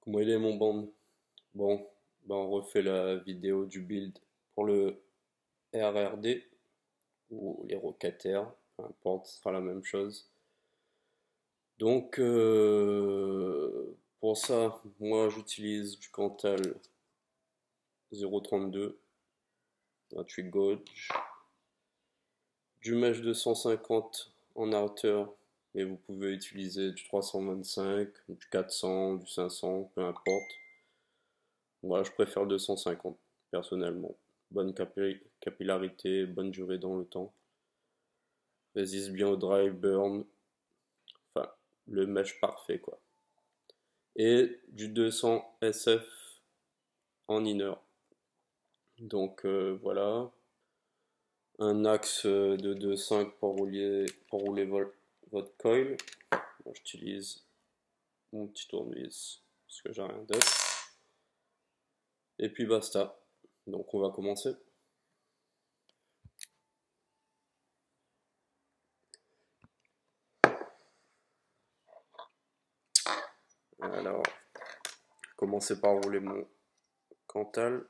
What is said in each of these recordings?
Comment il est mon band? Bon, on refait la vidéo du build pour le RRD ou les Rockataires, peu importe, ce sera la même chose. Donc pour ça, moi j'utilise du Cantal 0,32, 28 gauge, du mesh 250 en outer, mais vous pouvez utiliser du 325, du 400, du 500, peu importe. Moi, je préfère le 250, personnellement. Bonne capillarité, bonne durée dans le temps. Résiste bien au dry burn. Enfin, le mesh parfait, quoi. Et du 200 SF en inner. Donc voilà. Un axe de 2,5 pour rouler votre coil. Bon, j'utilise mon petit tournevis parce que j'ai rien d'autre. Et puis basta. Donc on va commencer. Alors, commencer par rouler mon Cantal.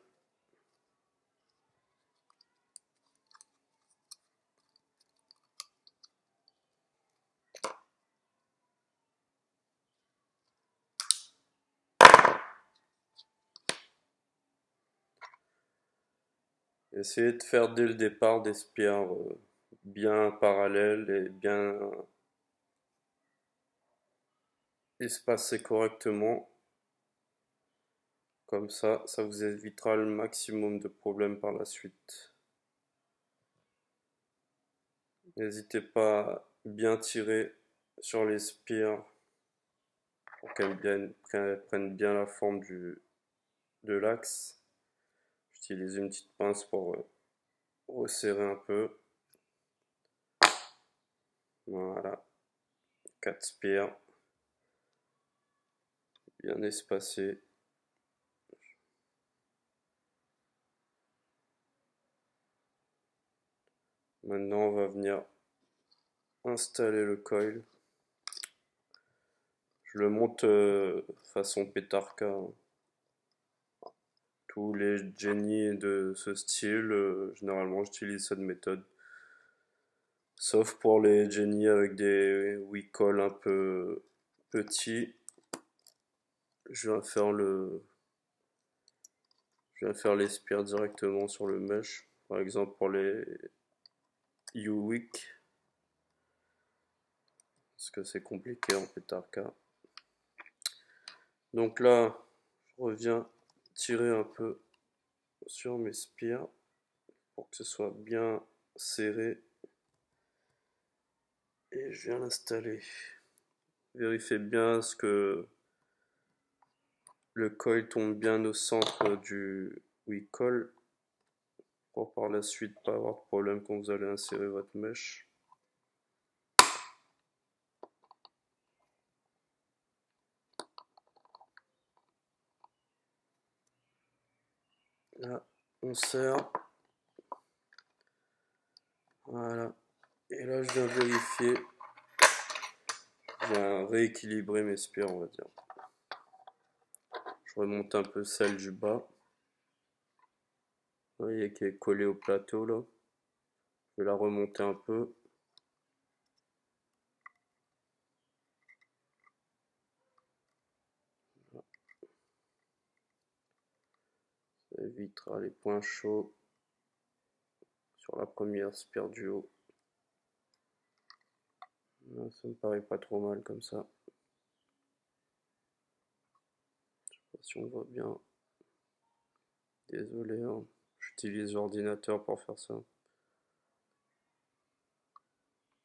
Essayez de faire dès le départ des spires bien parallèles et bien espacées correctement. Comme ça vous évitera le maximum de problèmes par la suite. N'hésitez pas à bien tirer sur les spires pour qu'elles prennent bien la forme de l'axe. J'utilise une petite pince pour resserrer un peu. Voilà, 4 spires bien espacées. Maintenant on va venir installer le coil. Je le monte façon pétarca. Tous les Jenny de ce style, généralement j'utilise cette méthode. Sauf pour les Jenny avec des Wicall un peu petits. Je vais faire les spires directement sur le mesh. Par exemple pour les U-Wick. Parce que c'est compliqué en pétarca. Donc là, je reviens tirer un peu sur mes spires pour que ce soit bien serré. Et je viens l'installer. Vérifiez bien ce que le coil tombe bien au centre du coil pour par la suite pas avoir de problème quand vous allez insérer votre mèche. Là, on serre. Voilà. Et là, je viens vérifier. Je viens rééquilibrer mes spires, on va dire. Je remonte un peu celle du bas. Vous voyez qui est collée au plateau là. Je vais la remonter un peu. Ça évitera les points chauds sur la première spire du haut. Là, ça me paraît pas trop mal comme ça. Je sais pas si on voit bien. Désolé, hein. J'utilise l'ordinateur pour faire ça.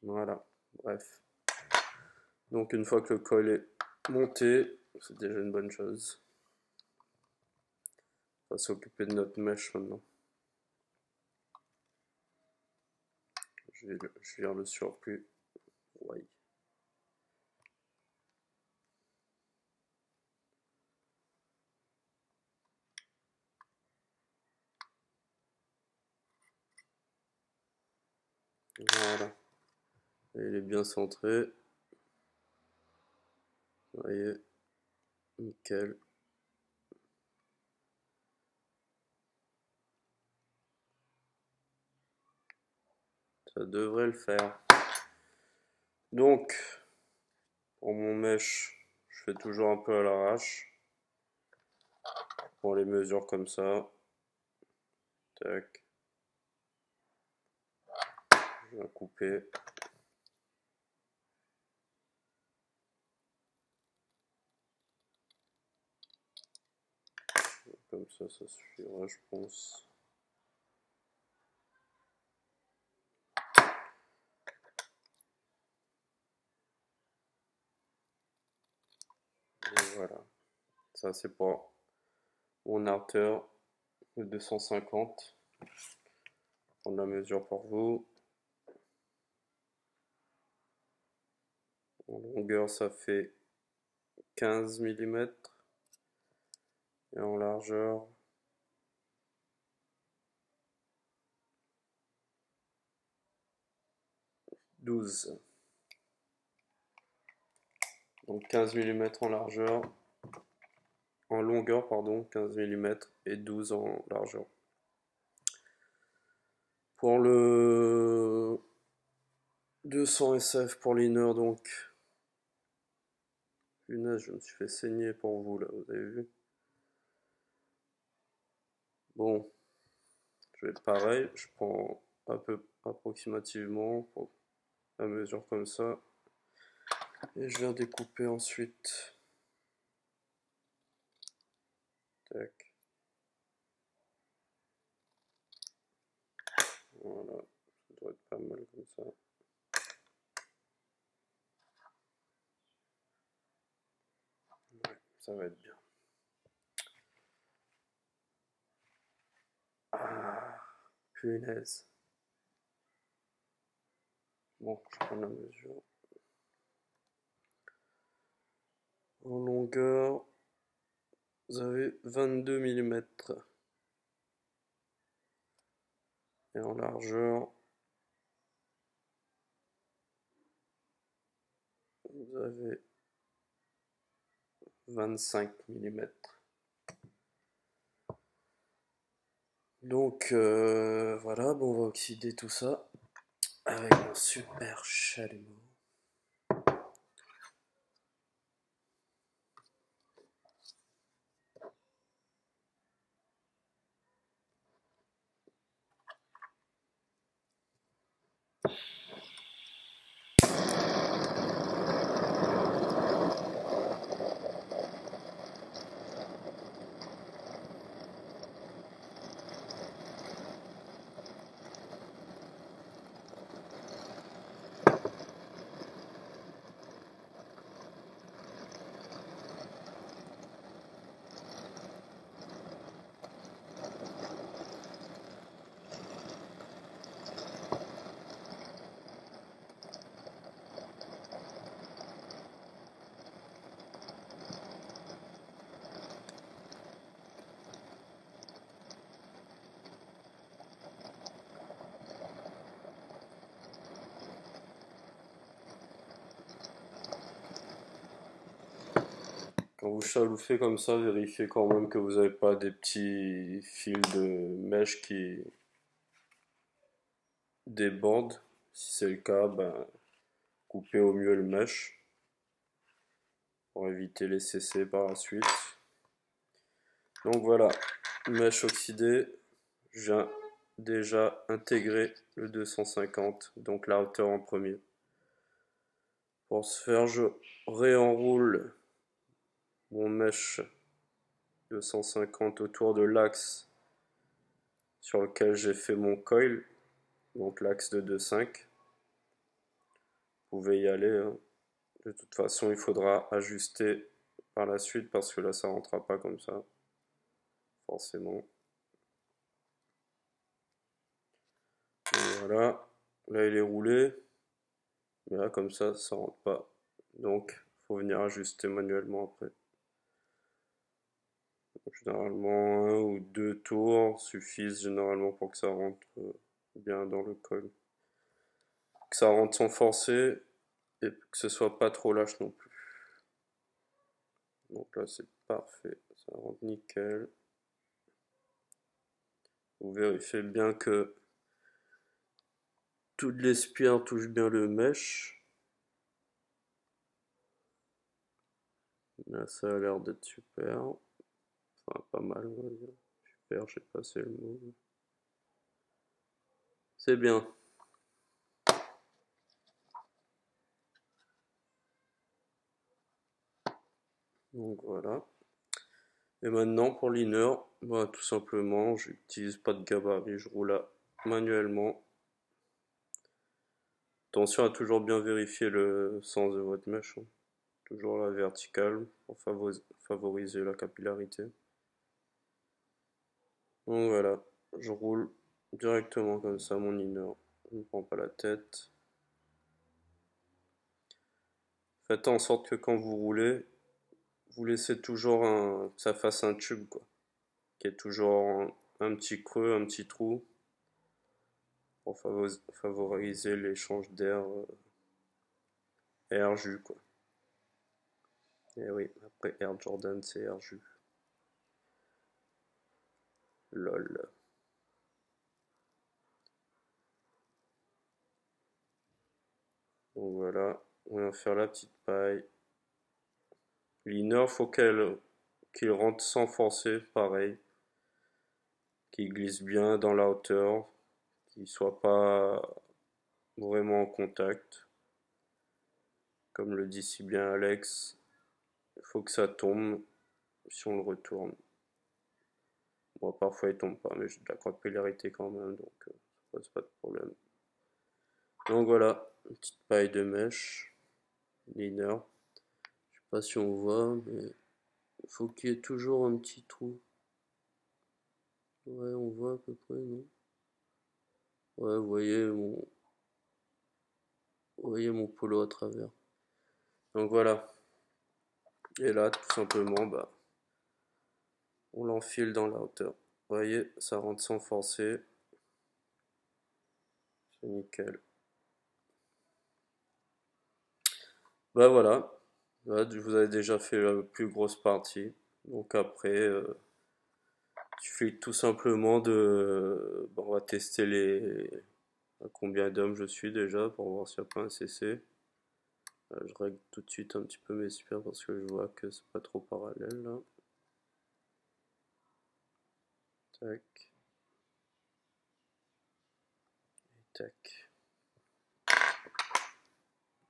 Voilà, bref. Donc une fois que le col est monté, c'est déjà une bonne chose. On va s'occuper de notre mèche maintenant. Je vire le surplus. Ouais. Voilà. Et il est bien centré. Vous voyez, nickel. Ça devrait le faire. Donc, pour mon mèche, je fais toujours un peu à l'arrache. Pour les mesures comme ça. Tac. Je vais couper. Comme ça suffira, je pense. Et voilà. Ça, c'est pour mon arteur de 250. Prendre la mesure pour vous. En longueur, ça fait 15 mm. Et en largeur, 12. Donc 15 mm en largeur, en longueur, pardon, 15 mm et 12 en largeur. Pour le 200 SF pour l'inner, donc, punaise, je me suis fait saigner pour vous là, vous avez vu. Bon, je vais pareil, je prends un peu approximativement pour la mesure comme ça. Et je viens découper ensuite. Tac. Voilà, ça doit être pas mal comme ça. Ouais, ça va être bien. Ah, punaise. Bon, je prends la mesure. En longueur, vous avez 22 mm. Et en largeur, vous avez 25 mm. Donc voilà, bon, on va oxyder tout ça avec un super chalumeau. Quand vous chaloufez comme ça, vérifiez quand même que vous n'avez pas des petits fils de mèche qui débordent. Si c'est le cas, ben, coupez au mieux le mèche pour éviter les CC par la suite. Donc voilà, mèche oxydée, j'ai déjà intégré le 250, donc la hauteur en premier. Pour ce faire, je réenroule mon mèche 250 autour de l'axe sur lequel j'ai fait mon coil, donc l'axe de 2,5. Vous pouvez y aller, hein. De toute façon il faudra ajuster par la suite parce que là ça rentrera pas comme ça, forcément. Et voilà, là il est roulé, mais là comme ça rentre pas. Donc il faut venir ajuster manuellement après. Donc, généralement 1 ou 2 tours suffisent généralement pour que ça rentre bien dans le col. Que ça rentre sans forcer et que ce soit pas trop lâche non plus. Donc là c'est parfait, ça rentre nickel. Vous vérifiez bien que toutes les spires touchent bien le mesh. Là, ça a l'air d'être super. Enfin, pas mal, on va dire. Super, j'ai passé le mot. C'est bien. Donc voilà. Et maintenant pour l'inner, bah, tout simplement, j'utilise pas de gabarit, je roule manuellement. Attention à toujours bien vérifier le sens de votre mèche, hein. Toujours la verticale pour favoriser la capillarité. Donc voilà, je roule directement comme ça mon inner. Je ne prends pas la tête. Faites en sorte que quand vous roulez, vous laissez toujours que ça fasse un tube, quoi. Qu'il y ait toujours un petit creux, un petit trou pour favoriser l'échange d'air, air jus, quoi. Et oui, après Air Jordan, c'est air jus. Lol. Donc voilà, on va faire la petite paille. L'inner, faut qu'il rentre sans forcer, pareil. Qu'il glisse bien dans la hauteur, qu'il soit pas vraiment en contact. Comme le dit si bien Alex, il faut que ça tombe si on le retourne. Bon, parfois il tombe pas, mais j'ai de la capillarité quand même, donc ça pose pas de problème. Donc voilà, une petite paille de mèche, l'inner. Je sais pas si on voit, mais il faut qu'il y ait toujours un petit trou. Ouais, on voit à peu près, non? Ouais, vous voyez mon polo à travers. Donc voilà. Et là, tout simplement, bah, on l'enfile dans la hauteur. Vous voyez, ça rentre sans forcer. C'est nickel. Bah voilà. Là, vous avez déjà fait la plus grosse partie. Donc après, il suffit tout simplement de... Bon, on va tester à combien d'hommes je suis déjà pour voir s'il n'y a pas un CC. Je règle tout de suite un petit peu mes spires parce que je vois que c'est pas trop parallèle là. Tac. Et tac.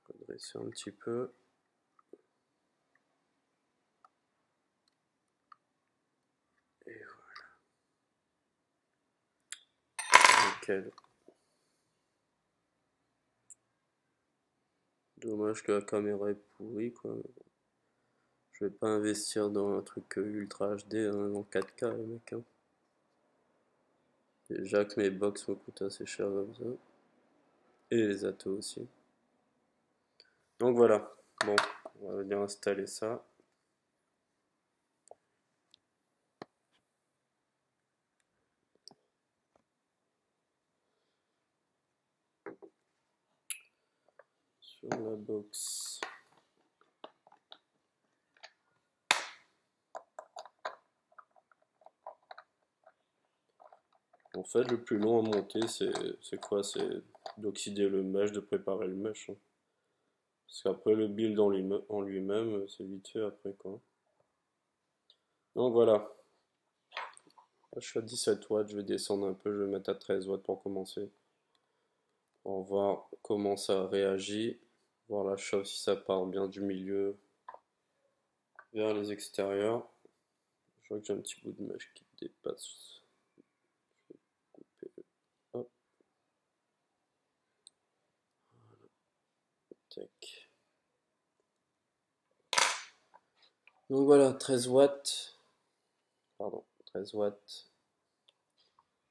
Redresser un petit peu. Et voilà. Nickel. Dommage que la caméra est pourrie quoi. Je vais pas investir dans un truc ultra HD hein, en 4K les mecs. Hein. Déjà que mes box me coûtent assez cher comme ça. Et les atos aussi. Donc voilà. Bon, on va venir installer ça. Sur la box. En fait, le plus long à monter, c'est quoi? C'est d'oxyder le mesh, de préparer le mesh. Hein. Parce qu'après, le build en lui-même, c'est vite fait après quoi. Donc voilà. Là, je suis à 17 watts, je vais descendre un peu, je vais mettre à 13 watts pour commencer. On va voir comment ça réagit. Voir la chauffe si ça part bien du milieu vers les extérieurs. Je vois que j'ai un petit bout de mèche qui dépasse. Je vais couper. Hop. Tac. Donc voilà, 13 watts. Pardon, 13 watts.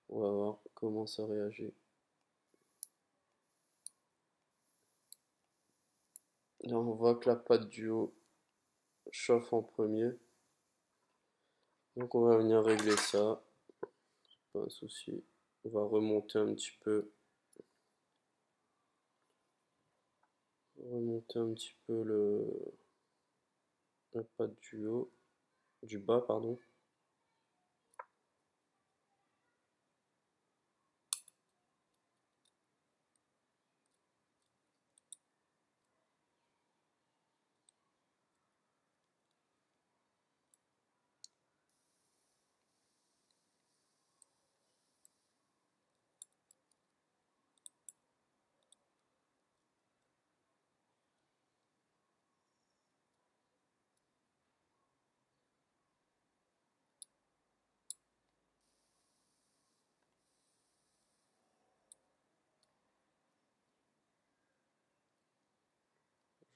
On va voir comment ça réagit. Là, on voit que la patte du haut chauffe en premier. Donc on va venir régler ça. Pas un souci. On va remonter un petit peu. Remonter un petit peu la patte du haut. Du bas, pardon.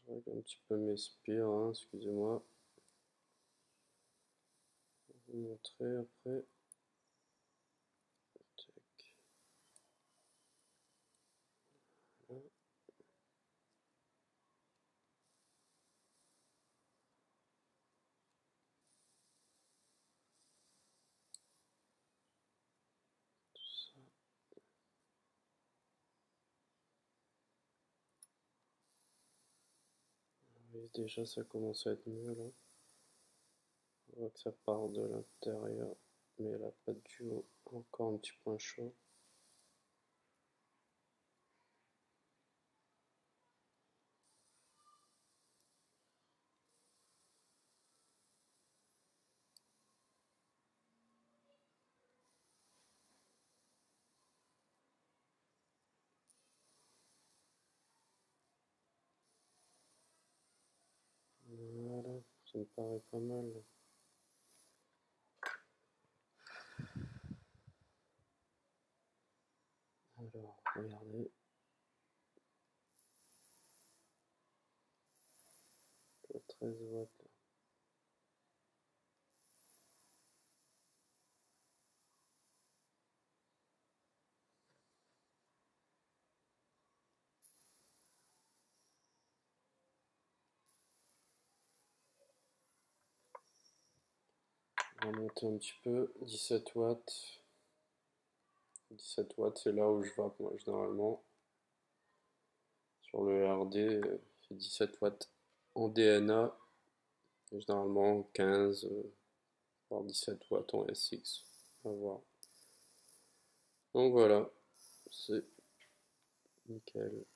Je règle un petit peu mes spires, hein, excusez-moi. Je vais vous montrer après. Tac. Voilà. Tout ça. Oui, déjà ça commence à être mieux là. On voit que ça part de l'intérieur, mais elle n'a pas du haut. Encore un petit point chaud. Voilà, ça me paraît pas mal. Alors, regardez. 13 watts. On va monter un petit peu. 17 watts. 17 watts, c'est là où je vape moi généralement. Sur le RD, il fait 17 watts en DNA. Et généralement 15, voire 17 watts en SX. On va voir. Donc voilà, c'est nickel.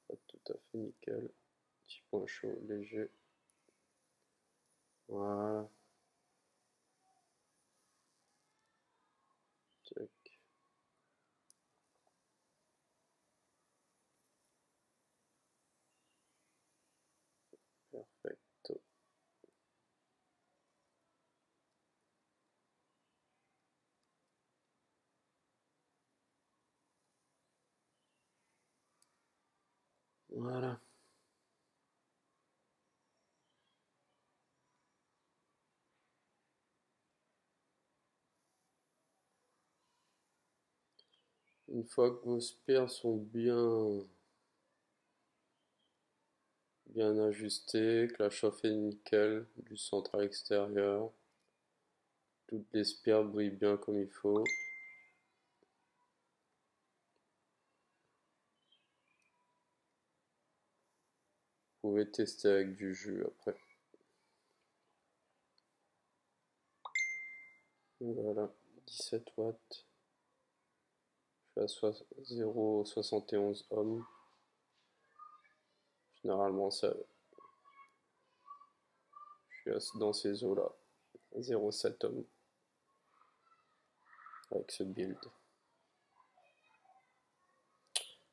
Pas tout à fait nickel. Petit point chaud, léger. Voilà. Tac. Perfecto. Voilà. Une fois que vos spires sont bien ajustés, que la chauffe est nickel, du centre à l'extérieur, toutes les spires brillent bien comme il faut. Vous pouvez tester avec du jus après. Voilà, 17 watts. Je suis à 0,71 ohms. Généralement, ça, je suis dans ces eaux-là. 0,7 ohms avec ce build.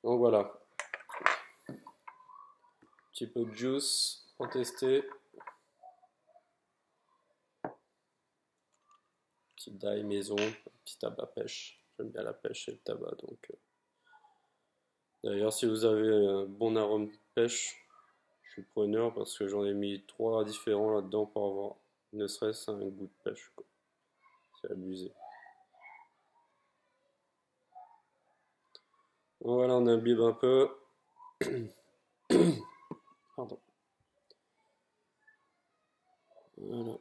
Donc voilà, petit peu de juice pour tester. Petit die maison, petit tabac pêche. J'aime bien la pêche et le tabac. Donc, d'ailleurs, si vous avez un bon arôme pêche, je suis preneur parce que j'en ai mis 3 différents là-dedans pour avoir ne serait-ce un goût de pêche. C'est abusé. Donc voilà, on imbibe un peu. Pardon. Voilà.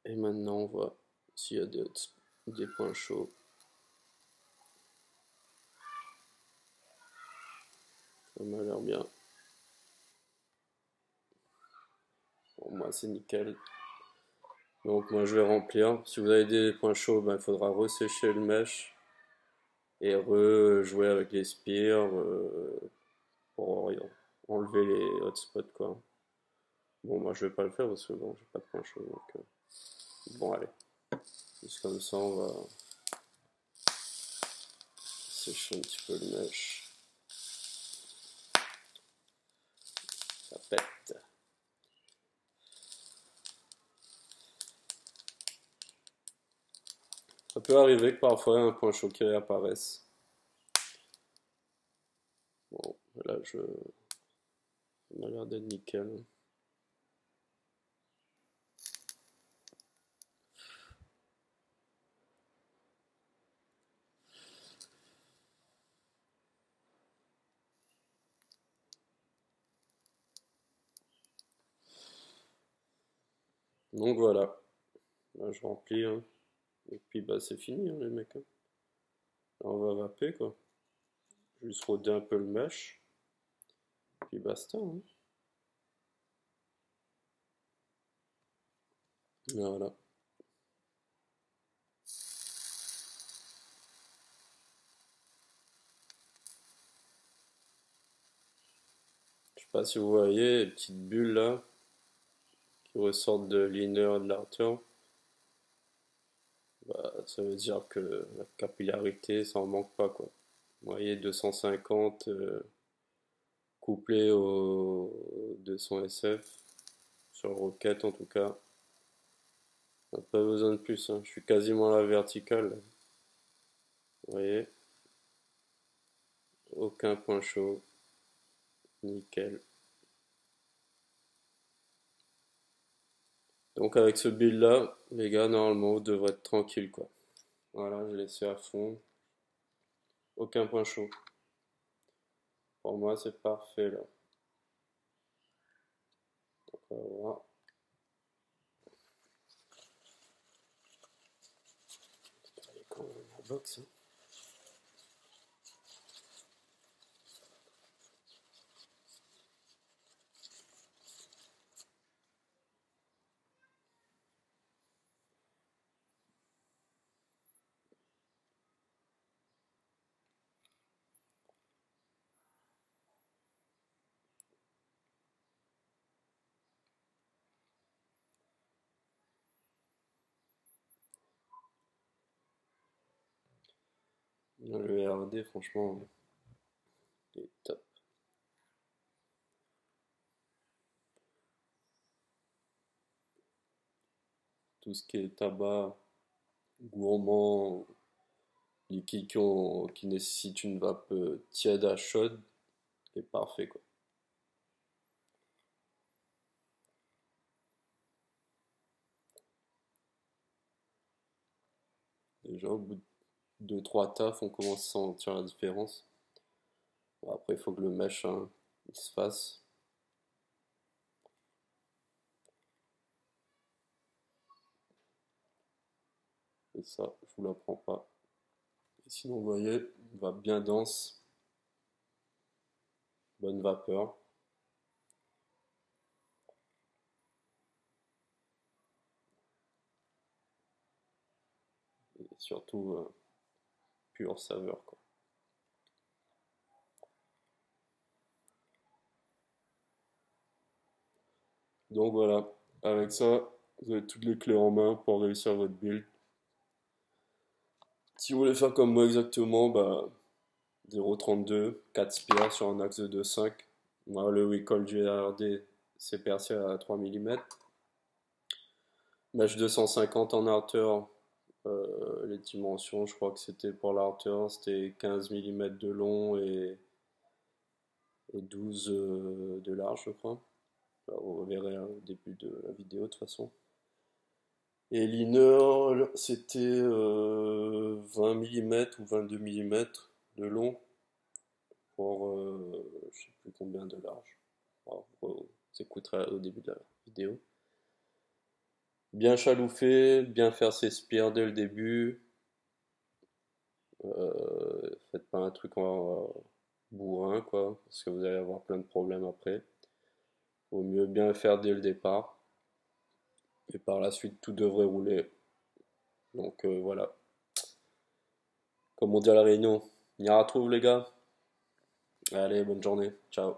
Et maintenant, on voit s'il y a des points chauds. Ça m'a l'air bien. Pour moi, c'est nickel. Donc, moi, je vais remplir. Si vous avez des points chauds, ben, il faudra ressécher le mesh et rejouer avec les spires pour enlever les hotspots, quoi. Bon, moi, je vais pas le faire parce que bon, j'ai pas de points chauds. Donc, bon, allez. Juste comme ça, on va sécher un petit peu le mesh. Ça pète. Ça peut arriver que parfois un point chaud qui réapparaisse. Bon, Voilà, ça m'a l'air d'être nickel. Donc voilà, là, je remplis, hein. Et puis bah c'est fini, hein, les mecs, hein. Là, on va vaper quoi. Juste roder un peu le mesh, puis basta, hein. Voilà. Je sais pas si vous voyez les petites bulles là qui ressortent de l'inner et de l'outer. Bah, ça veut dire que la capillarité, ça en manque pas quoi. Vous voyez 250 couplé au 200 SF sur Rocket en tout cas. On n'a pas besoin de plus, hein. Je suis quasiment à la verticale. Vous voyez, aucun point chaud, nickel. Donc avec ce build là, les gars, normalement vous devrez être tranquille quoi. Voilà, j'ai laissé à fond, aucun point chaud. Pour moi c'est parfait là. Donc, voilà. Allez, quand même, la box, hein. Le RD franchement il est top. Tout ce qui est tabac, gourmand, liquide qui nécessite une vape tiède à chaude, est parfait quoi. Déjà au bout de 2-3 tafs on commence à sentir la différence. Bon, après il faut que le mesh hein, il se fasse. Et ça, je vous l'apprends pas. Et sinon vous voyez, une vape bien dense, bonne vapeur. Et surtout pure saveur quoi. Donc voilà, avec ça, vous avez toutes les clés en main pour réussir votre build. Si vous voulez faire comme moi exactement, bah 0,32, 4 spires sur un axe de 2,5. Moi, le recoil du RD, c'est percé à 3 mm. Mesh 250 en hauteur, les dimensions, je crois que c'était pour la hauteur, c'était 15 mm de long et 12 de large, je crois. Alors, vous verrez au début de la vidéo de toute façon. Et l'inner, c'était 20 mm ou 22 mm de long pour je sais plus combien de large. Alors, vous écouterez au début de la vidéo. Bien chalouffer, bien faire ses spires dès le début. Faites pas un truc en bourrin, quoi, parce que vous allez avoir plein de problèmes après. Vaut mieux bien le faire dès le départ. Et par la suite, tout devrait rouler. Donc voilà. Comme on dit à la Réunion, on y retrouve les gars. Allez, bonne journée. Ciao.